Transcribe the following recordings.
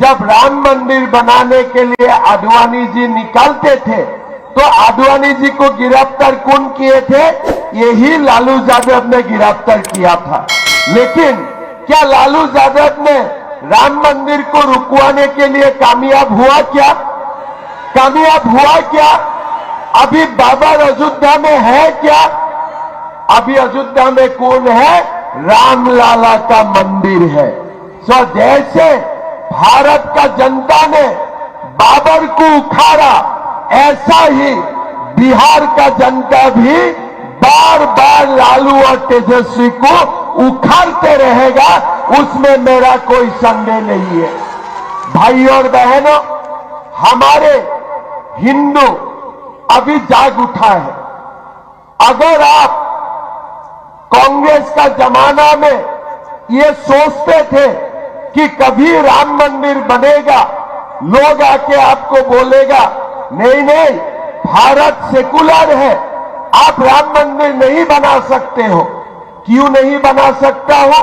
जब राम मंदिर बनाने के लिए आडवाणी जी निकलते थे तो आडवाणी जी को गिरफ्तार कौन किए थे? यही लालू यादव ने गिरफ्तार किया था। लेकिन क्या लालू यादव ने राम मंदिर को रुकवाने के लिए कामयाब हुआ क्या? कामयाब हुआ क्या? अभी बाबर अयोध्या में है क्या? अभी अयोध्या में कौन है? रामलाला का मंदिर है। सो जैसे भारत का जनता ने बाबर को उखाड़ा, ऐसा ही बिहार का जनता भी बार बार लालू और तेजस्वी को उखाड़ते रहेगा, उसमें मेरा कोई संदेह नहीं है। भाई और बहनों, हमारे हिंदू अभी जाग उठा है। अगर आप कांग्रेस का जमाना में ये सोचते थे कि कभी राम मंदिर बनेगा, लोग आके आपको बोलेगा नहीं नहीं, भारत सेकुलर है, आप राम मंदिर नहीं बना सकते हो। क्यों नहीं बना सकता हो?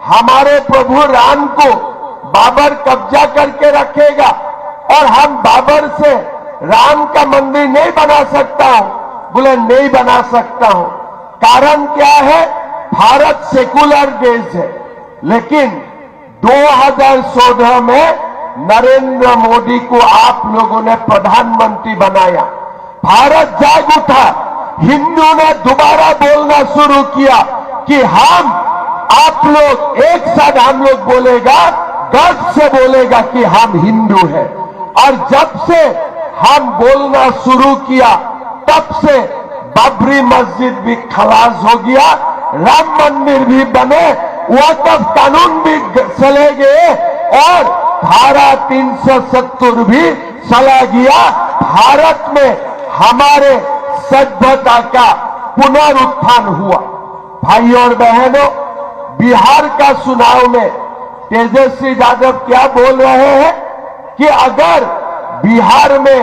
हमारे प्रभु राम को बाबर कब्जा करके रखेगा और हम बाबर से राम का मंदिर नहीं बना सकता हूं। बोले नहीं बना सकता हूं। कारण क्या है? भारत सेकुलर देश है। लेकिन 2014 में नरेंद्र मोदी को आप लोगों ने प्रधानमंत्री बनाया। भारत जाग उठा, हिंदू ने दोबारा बोलना शुरू किया कि हम, आप लोग एक साथ हम लोग बोलेगा, गर्व से बोलेगा कि हम हिंदू हैं। और जब से हम बोलना शुरू किया, तब से बाबरी मस्जिद भी खलास हो गया, राम मंदिर भी बने, वक्फ कानून भी चले गए और धारा 370 भी चला गया। भारत में हमारे सभ्यता का पुनरुत्थान हुआ। भाई और बहनों, बिहार का चुनाव में तेजस्वी यादव क्या बोल रहे हैं कि अगर बिहार में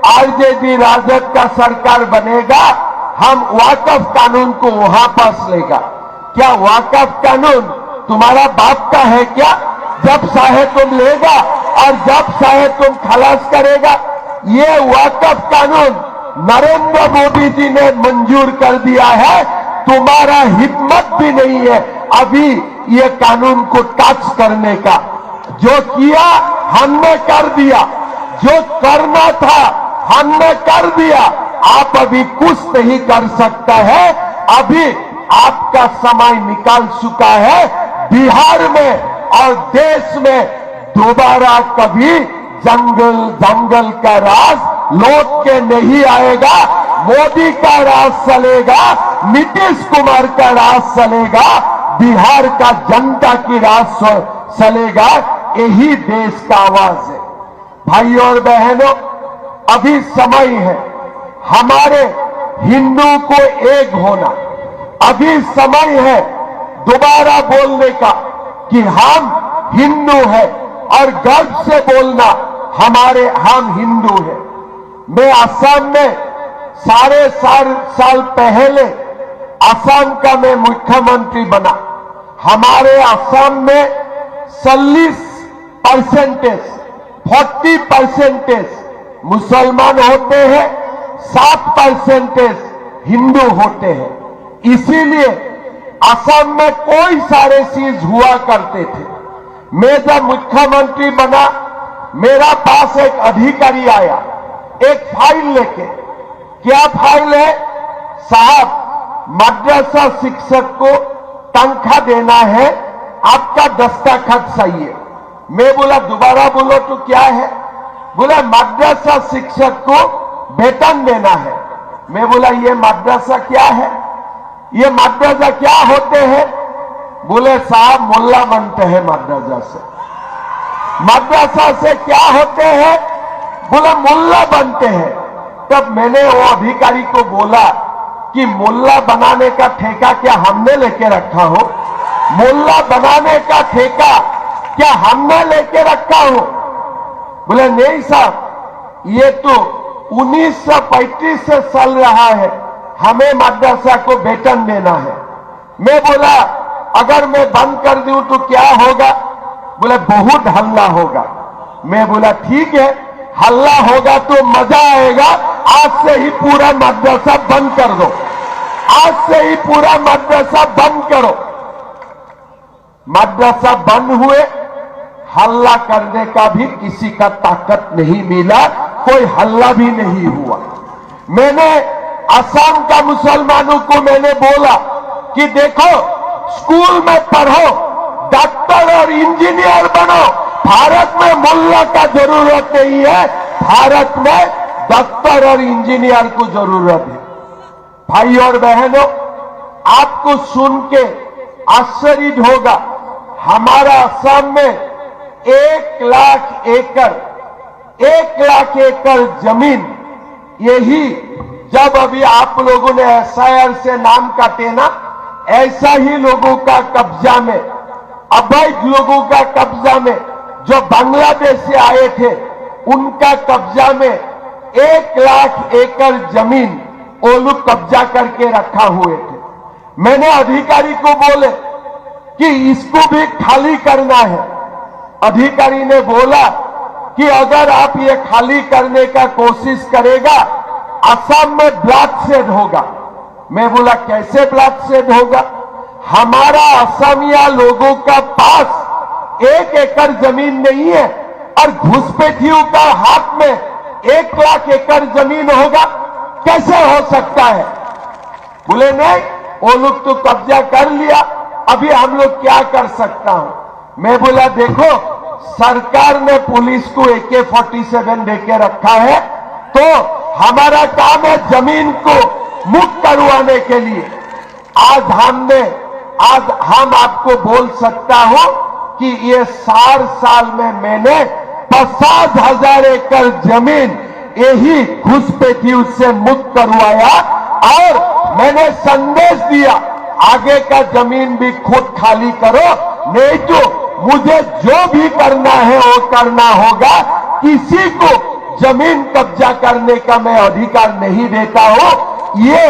आरजेडी राजद का सरकार बनेगा, हम वक्फ कानून को वापस लेगा। क्या वक्फ कानून तुम्हारा बाप का है क्या? जब चाहे तुम लेगा और जब चाहे तुम खलास करेगा। ये वक्फ कानून नरेंद्र मोदी जी ने मंजूर कर दिया है। तुम्हारा हिम्मत भी नहीं है अभी ये कानून को टच करने का। जो किया हमने कर दिया, जो करना था हमने कर दिया। आप अभी कुछ नहीं कर सकता है। अभी आपका समय निकल चुका है। बिहार में और देश में दोबारा कभी जंगल का राज लौट के नहीं आएगा। मोदी का राज चलेगा, नीतीश कुमार का राज चलेगा, बिहार का जनता की राज चलेगा। यही देश का आवाज है। भाई और बहनों, अभी समय है हमारे हिंदू को एक होना। अभी समय है दोबारा बोलने का कि हम हिंदू हैं और गर्व से बोलना हम हिंदू हैं। मैं असम में साल पहले असम का मैं मुख्यमंत्री बना। हमारे असम में 40% मुसलमान होते हैं, 7% हिंदू होते हैं। इसीलिए असम में कोई सारे चीज हुआ करते थे। मैं जब मुख्यमंत्री बना, मेरा पास एक अधिकारी आया एक फाइल लेके। क्या फाइल है? साहब, मद्रसा शिक्षक को तनख्वाह देना है, आपका दस्तखत चाहिए। मैं बोला दोबारा बोलो तो क्या है? बोला मद्रसा शिक्षक को वेतन देना है। मैं बोला ये मद्रसा क्या है? ये मद्रसा क्या होते हैं? बोले साहब मुल्ला बनते हैं मद्रसा से। मद्रसा से क्या होते हैं? बोला मुल्ला बनते हैं। तब मैंने वो अधिकारी को बोला कि मुल्ला बनाने का ठेका क्या हमने लेके रखा हो? मुल्ला बनाने का ठेका क्या हमने लेके रखा हो? बोले नहीं साहब, ये तो 1935 से चल रहा है, हमें मद्रसा को वेतन देना है। मैं बोला अगर मैं बंद कर दूं तो क्या होगा? बोले बहुत हल्ला होगा। मैं बोला ठीक है, हल्ला होगा तो मजा आएगा, आज से ही पूरा मदरसा बंद कर दो, आज से ही पूरा मदरसा बंद करो। मदरसा बंद हुए, हल्ला करने का भी किसी का ताकत नहीं मिला, कोई हल्ला भी नहीं हुआ। मैंने असम का मुसलमानों को मैंने बोला कि देखो, स्कूल में पढ़ो, डॉक्टर और इंजीनियर बनो, भारत में मुल्ला का जरूरत नहीं है, भारत में डॉक्टर और इंजीनियर को जरूरत है। भाई और बहनों, आपको सुन के आश्चर्य होगा, हमारा असम में 1,00,000 एकड़ जमीन, यही जब अभी आप लोगों ने SIR से नाम काटे ना, ऐसा ही लोगों का कब्जा में, अवैध लोगों का कब्जा में, जो बांग्लादेश से आए थे उनका कब्जा में 1,00,000 एकड़ जमीन वो लोग कब्जा करके रखा हुए थे। मैंने अधिकारी को बोले कि इसको भी खाली करना है। अधिकारी ने बोला कि अगर आप ये खाली करने का कोशिश करेगा, असम में ब्लॉकसेड होगा। मैं बोला कैसे ब्लॉकसेड होगा? हमारा असमिया लोगों का पास 1 एकड़ जमीन नहीं है और घुसपैठियों का हाथ में 1,00,000 एकड़ जमीन होगा, कैसे हो सकता है? बोले नहीं, वो लोग तो कब्जा कर लिया, अभी हम लोग क्या कर सकता हूं? मैं बोला देखो, सरकार ने पुलिस को AK-47 देके रखा है, तो हमारा काम है जमीन को मुक्त करवाने के लिए। आज हम आपको बोल सकता हूं कि ये 4 साल में मैंने 50,000 एकड़ जमीन यही घुसपैठियों से मुक्त करवाया और मैंने संदेश दिया, आगे का जमीन भी खुद खाली करो, नहीं तो मुझे जो भी करना है वो करना होगा। किसी को जमीन कब्जा करने का मैं अधिकार नहीं देता हूं। ये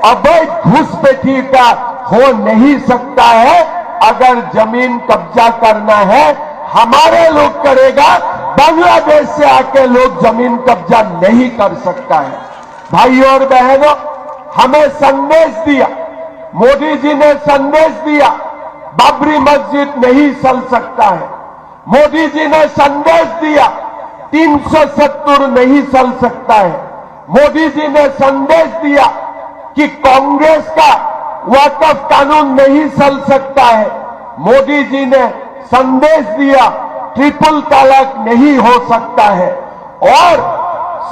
अवैध घुसपैठी का हो नहीं सकता है। अगर जमीन कब्जा करना है, हमारे लोग करेगा, बांग्लादेश से आके लोग जमीन कब्जा नहीं कर सकता है। भाइयों और बहनों, हमें संदेश दिया, मोदी जी ने संदेश दिया, बाबरी मस्जिद नहीं चल सकता है। मोदी जी ने संदेश दिया, 370 नहीं चल सकता है। मोदी जी ने संदेश दिया कि कांग्रेस का वक्फ कानून नहीं चल सकता है। मोदी जी ने संदेश दिया, ट्रिपल तलाक नहीं हो सकता है। और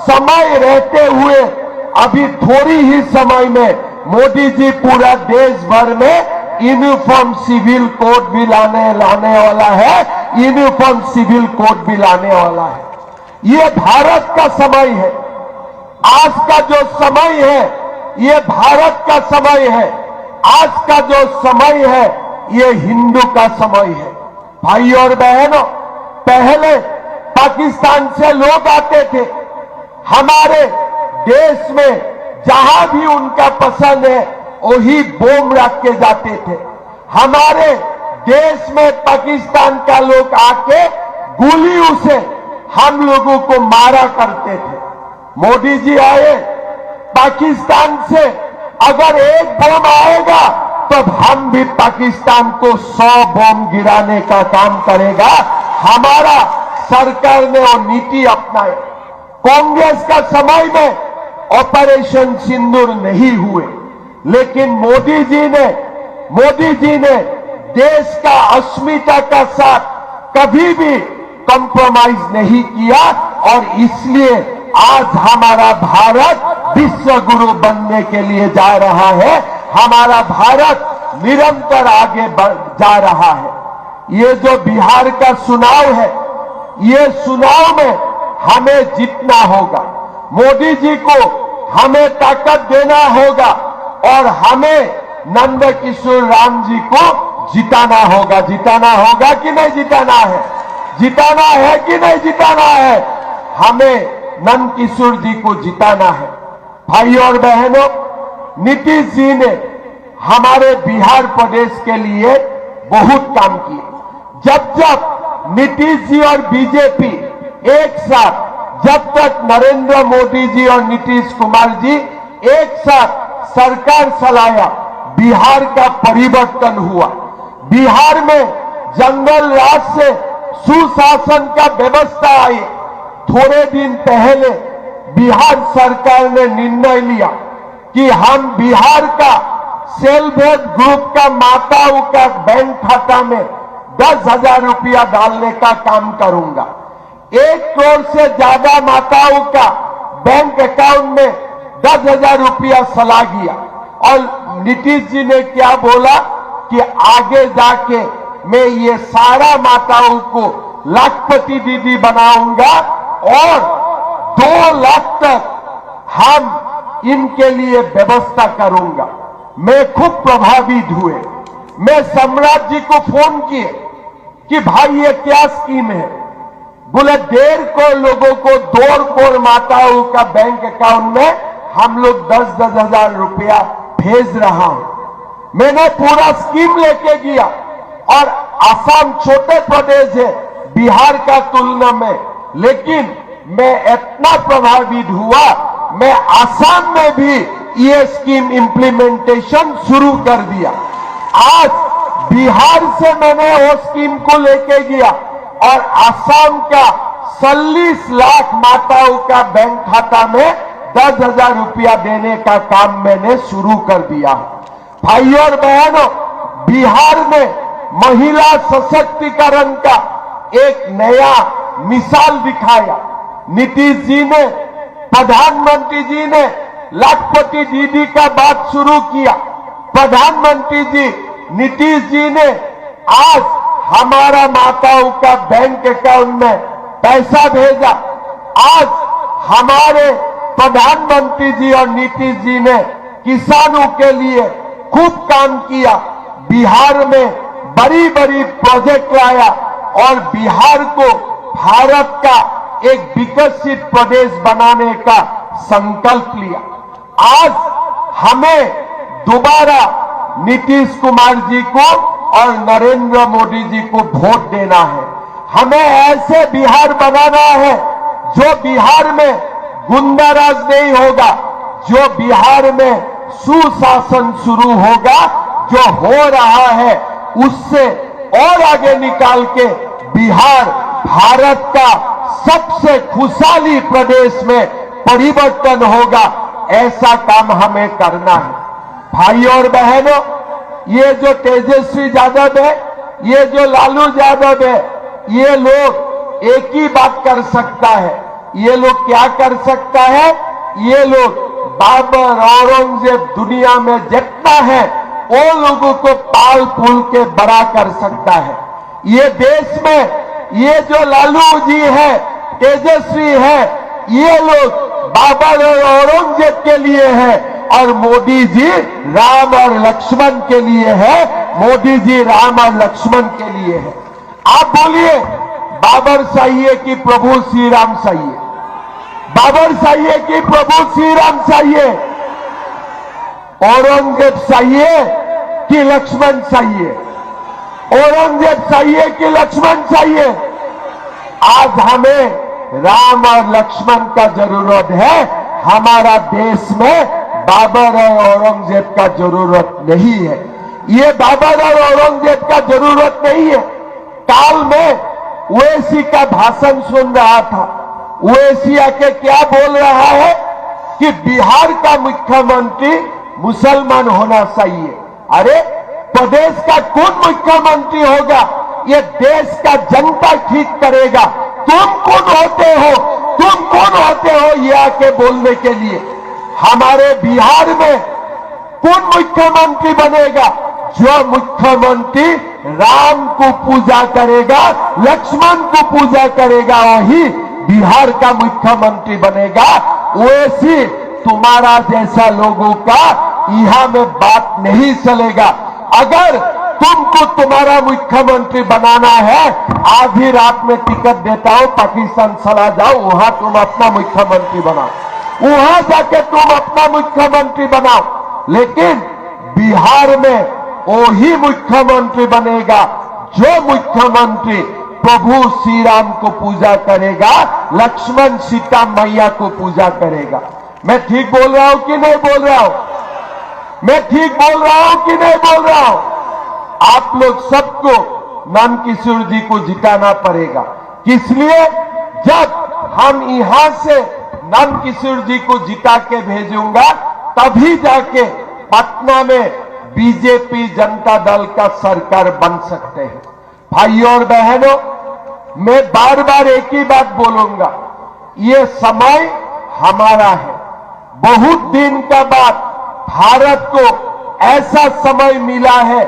समय रहते हुए अभी थोड़ी ही समय में मोदी जी पूरा देश भर में यूनिफॉर्म सिविल कोड भी लाने वाला है, यूनिफॉर्म सिविल कोड भी लाने वाला है। ये भारत का समय है। आज का जो समय है, ये भारत का समय है। आज का जो समय है, ये हिंदू का समय है। भाइयों और बहनों, पहले पाकिस्तान से लोग आते थे, हमारे देश में जहां भी उनका पसंद है वही बम रख के जाते थे। हमारे देश में पाकिस्तान का लोग आके गोलियों से हम लोगों को मारा करते थे। मोदी जी आए, पाकिस्तान से अगर एक बम आएगा तो हम भी पाकिस्तान को 100 बम गिराने का काम करेगा। हमारा सरकार ने वो नीति अपनाई। कांग्रेस का समय में ऑपरेशन सिंदूर नहीं हुए, लेकिन मोदी जी ने देश का अस्मिता का साथ कभी भी कॉम्प्रोमाइज नहीं किया और इसलिए आज हमारा भारत विश्व गुरु बनने के लिए जा रहा है। हमारा भारत निरंतर आगे जा रहा है। ये जो बिहार का चुनाव है, ये चुनाव में हमें जीतना होगा। मोदी जी को हमें ताकत देना होगा और हमें नंद किशोर राम जी को जिताना होगा। जिताना होगा कि नहीं जिताना है? जिताना है कि नहीं जिताना है? हमें नंद किशोर जी को जिताना है। भाइयों और बहनों, नीतीश जी ने हमारे बिहार प्रदेश के लिए बहुत काम किए। जब नीतीश जी और बीजेपी एक साथ, जब तक नरेंद्र मोदी जी और नीतीश कुमार जी एक साथ सरकार चलाया, बिहार का परिवर्तन हुआ। बिहार में जंगल राज से सुशासन का व्यवस्था आई। थोड़े दिन पहले बिहार सरकार ने निर्णय लिया कि हम बिहार का सेल्फ हेल्प ग्रुप का माताओं का बैंक खाता में 10,000 रुपया डालने का काम करूंगा। 1 करोड़ से ज्यादा माताओं का बैंक अकाउंट में 10,000 रुपया चला गया। और नीतीश जी ने क्या बोला कि आगे जाके मैं ये सारा माताओं को लाखपति दीदी बनाऊंगा और 2 लाख तक हम इनके लिए व्यवस्था करूंगा। मैं खूब प्रभावित हुए। मैं सम्राट जी को फोन किए कि भाई ये क्या स्कीम है। बोले 1.5 करोड़ लोगों को 2 करोड़ माताओं का बैंक अकाउंट में हम लोग 10-10 हजार रुपया भेज रहा हूं। मैंने पूरा स्कीम लेके गया और आसाम छोटे प्रदेश है बिहार का तुलना में, लेकिन मैं इतना प्रभावित हुआ, मैं आसाम में भी ये स्कीम इंप्लीमेंटेशन शुरू कर दिया। आज बिहार से मैंने वो स्कीम को लेके गया और आसाम का 40 लाख माताओं का बैंक खाता में 10,000 रुपया देने का काम मैंने शुरू कर दिया। भाइयों और बहनों, बिहार में महिला सशक्तिकरण का एक नया मिसाल दिखाया। नीतीश जी ने, प्रधानमंत्री जी ने लाखपति दीदी का बात शुरू किया। प्रधानमंत्री जी नीतीश जी ने आज हमारा माताओं का बैंक अकाउंट में पैसा भेजा। आज हमारे प्रधानमंत्री जी और नीतीश जी ने किसानों के लिए खूब काम किया। बिहार में बड़ी बड़ी प्रोजेक्ट लाया और बिहार को भारत का एक विकसित प्रदेश बनाने का संकल्प लिया। आज हमें दोबारा नीतीश कुमार जी को और नरेंद्र मोदी जी को वोट देना है। हमें ऐसे बिहार बनाना है जो बिहार में गुंडाराज नहीं होगा, जो बिहार में सुशासन शुरू होगा, जो हो रहा है उससे और आगे निकाल के बिहार भारत का सबसे खुशहाली प्रदेश में परिवर्तन होगा। ऐसा काम हमें करना है। भाइयों और बहनों, ये जो तेजस्वी यादव है, ये जो लालू यादव है, ये लोग एक ही बात कर सकता है। ये लोग क्या कर सकता है? ये लोग बाबर, औरंगजेब दुनिया में जितना है वो लोगों को पाल फूल के बड़ा कर सकता है। ये देश में ये जो लालू जी है, तेजस्वी है, ये लोग बाबर और औरंगजेब के लिए है और मोदी जी राम और लक्ष्मण के लिए है। मोदी जी राम और लक्ष्मण के लिए है। आप बोलिए बाबर चाहिए कि प्रभु श्री राम चाहिए? बाबर चाहिए कि प्रभु श्री राम चाहिए? औरंगजेब चाहिए कि लक्ष्मण चाहिए? औरंगजेब चाहिए कि लक्ष्मण चाहिए? आज हमें राम और लक्ष्मण का जरूरत है। हमारा देश में बाबर और औरंगजेब का जरूरत नहीं है। ये बाबर और औरंगजेब का जरूरत नहीं है। काल में ओवैसी का भाषण सुन रहा था। ओवैसी आके क्या बोल रहा है कि बिहार का मुख्यमंत्री मुसलमान होना चाहिए। अरे प्रदेश का कौन मुख्यमंत्री होगा? ये देश का जनता ठीक करेगा। तुम कौन होते हो? तुम कौन होते हो ये आके बोलने के लिए? हमारे बिहार में कौन मुख्यमंत्री बनेगा? जो मुख्यमंत्री राम को पूजा करेगा, लक्ष्मण को पूजा करेगा, वही बिहार का मुख्यमंत्री बनेगा। वैसे तुम्हारा जैसा लोगों का यहां में बात नहीं चलेगा। अगर तुमको तुम्हारा मुख्यमंत्री बनाना है, आधी रात में टिकट देता हूं, पाकिस्तान चला जाओ, वहां तुम अपना मुख्यमंत्री बनाओ, वहां जाके तुम अपना मुख्यमंत्री बनाओ। लेकिन बिहार में वही मुख्यमंत्री बनेगा जो मुख्यमंत्री प्रभु श्री राम को पूजा करेगा, लक्ष्मण सीता मैया को पूजा करेगा। मैं ठीक बोल रहा हूं कि नहीं बोल रहा हूं? मैं ठीक बोल रहा हूं कि नहीं बोल रहा हूं? आप लोग सबको नंदकिशोर जी को जिताना पड़ेगा। किस लिए? जब हम यहां से नंदकिशोर जी को जिता के भेजूंगा तभी जाके पटना में बीजेपी जनता दल का सरकार बन सकते हैं। भाइयों और बहनों, मैं बार बार एक ही बात बोलूंगा, ये समय हमारा है। बहुत दिन का बाद भारत को ऐसा समय मिला है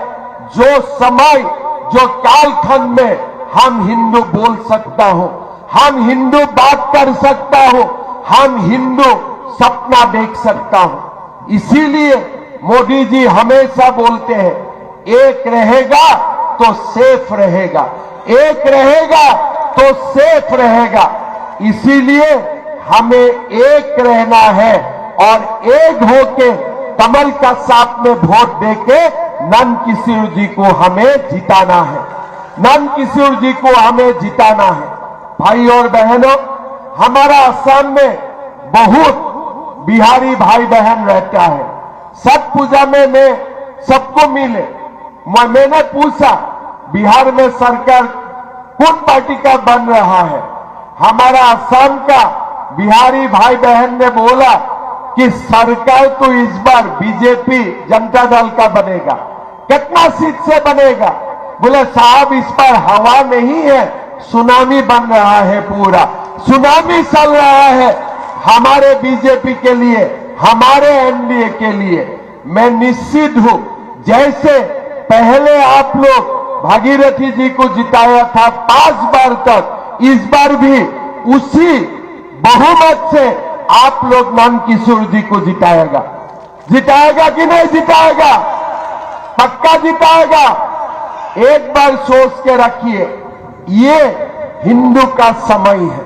जो कालखंड में हम हिंदू बोल सकता हो, हम हिंदू बात कर सकता हो, हम हिंदू सपना देख सकता हो। इसीलिए मोदी जी हमेशा बोलते हैं, एक रहेगा तो सेफ रहेगा, एक रहेगा तो सेफ रहेगा। इसीलिए हमें एक रहना है और एक होके कमल का साथ में वोट देके नंदकिशोर जी को हमें जिताना है, नंदकिशोर जी को हमें जिताना है। भाई और बहनों, हमारा असम में बहुत बिहारी भाई बहन रहता है। छठ पूजा में मैं सबको मिले, मैंने पूछा बिहार में सरकार कौन पार्टी का बन रहा है? हमारा असम का बिहारी भाई बहन ने बोला कि सरकार तो इस बार बीजेपी जनता दल का बनेगा। कितना सीट से बनेगा? बोले साहब इस बार हवा नहीं है, सुनामी बन रहा है, पूरा सुनामी चल रहा है हमारे बीजेपी के लिए, हमारे एनडीए के लिए। मैं निश्चित हूं, जैसे पहले आप लोग भागीरथी जी को जिताया था 5 बार तक, इस बार भी उसी बहुमत से आप लोग नंदकिशोर जी को जिताएगा। जिताएगा कि नहीं जिताएगा? पक्का जिताएगा। एक बार सोच के रखिए, ये हिंदू का समय है,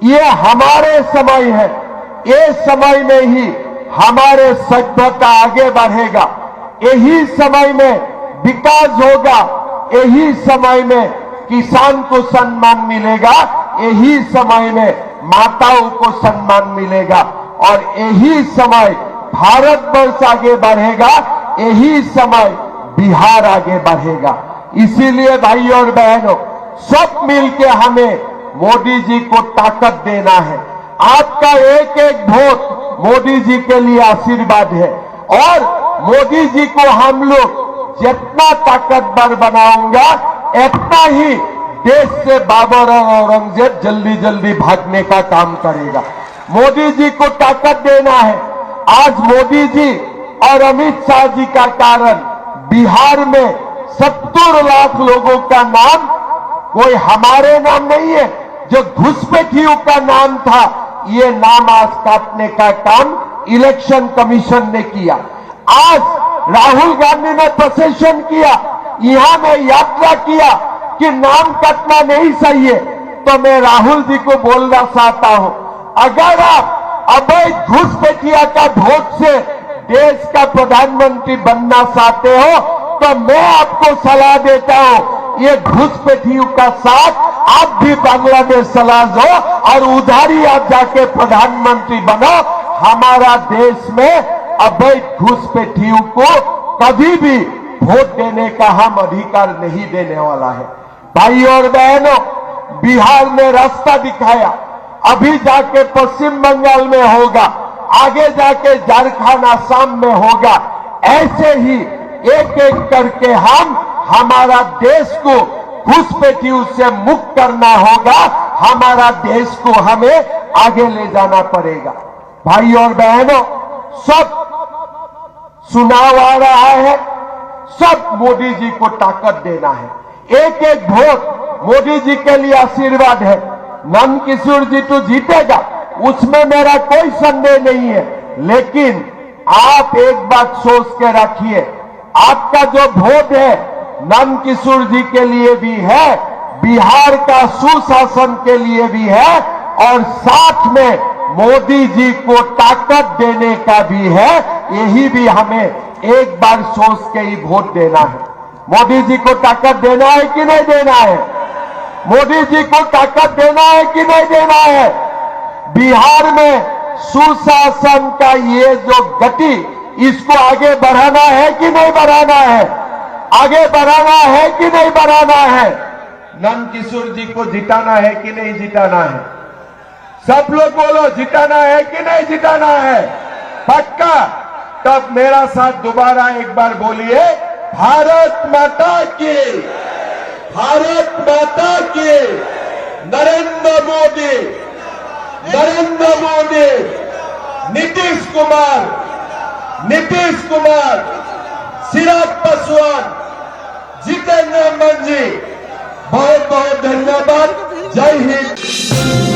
ये हमारे समय है। ये समय में ही हमारे सभ्यता आगे बढ़ेगा, यही समय में विकास होगा, यही समय में किसान को सम्मान मिलेगा, यही समय में माताओं को सम्मान मिलेगा और यही समय भारतवर्ष आगे बढ़ेगा, यही समय बिहार आगे बढ़ेगा। इसीलिए भाइयों और बहनों, सब मिलके हमें मोदी जी को ताकत देना है। आपका एक एक वोट मोदी जी के लिए आशीर्वाद है और मोदी जी को हम लोग जितना ताकतवर बनाऊंगा इतना ही देश से बाबर और औरंगजेब जल्दी जल्दी भागने का काम करेगा। मोदी जी को ताकत देना है। आज मोदी जी और अमित शाह जी का कारण बिहार में 70 लाख लोगों का नाम कोई हमारे नाम नहीं है, जो घुसपैठियों का नाम था, ये नाम आज काटने का काम इलेक्शन कमीशन ने किया। आज राहुल गांधी ने प्रसेशन किया, यहां में यात्रा किया कि नाम काटना नहीं सही है। तो मैं राहुल जी को बोलना चाहता हूं, अगर आप अवैध घुसपैठिया का वोट से देश का प्रधानमंत्री बनना चाहते हो तो मैं आपको सलाह देता हूं, ये घुसपैठियों का साथ आप भी बांग्लादेश चला जाओ और उधर ही आप जाके प्रधानमंत्री बनो। हमारा देश में अवैध घुसपैठियों को कभी भी वोट देने का हम अधिकार नहीं देने वाला है। भाइयों और बहनों, बिहार ने रास्ता दिखाया, अभी जाके पश्चिम बंगाल में होगा, आगे जाके झारखंड असम में होगा। ऐसे ही एक एक करके हम हमारा देश को घुसपैठियों से मुक्त करना होगा, हमारा देश को हमें आगे ले जाना पड़ेगा। भाइयों और बहनों, सब चुनाव आ रहा है, सब मोदी जी को ताकत देना है। एक एक वोट मोदी जी के लिए आशीर्वाद है। नंदकिशोर जी तो जीतेगा, उसमें मेरा कोई संदेह नहीं है, लेकिन आप एक बात सोच के रखिए, आपका जो वोट है नंदकिशोर जी के लिए भी है, बिहार का सुशासन के लिए भी है और साथ में मोदी जी को ताकत देने का भी है। यही भी हमें एक बार सोच के ही वोट देना है। मोदी जी को ताकत देना है कि नहीं देना है? मोदी जी को ताकत देना है कि नहीं देना है? बिहार में सुशासन का ये जो गति, इसको आगे बढ़ाना है कि नहीं बढ़ाना है? आगे बढ़ाना है कि नहीं बढ़ाना है? नंद किशोर जी को जिताना है कि नहीं जिताना है? सब लोग बोलो, जिताना है कि नहीं जिताना है? पक्का? तब मेरा साथ दोबारा एक बार बोलिए, भारत माता की, भारत माता की, नरेंद्र मोदी, नरेंद्र मोदी, नीतीश कुमार, नीतीश कुमार, चिराग पासवान, जितेंद्र अम्बानी जी, बहुत बहुत धन्यवाद। जय हिंद।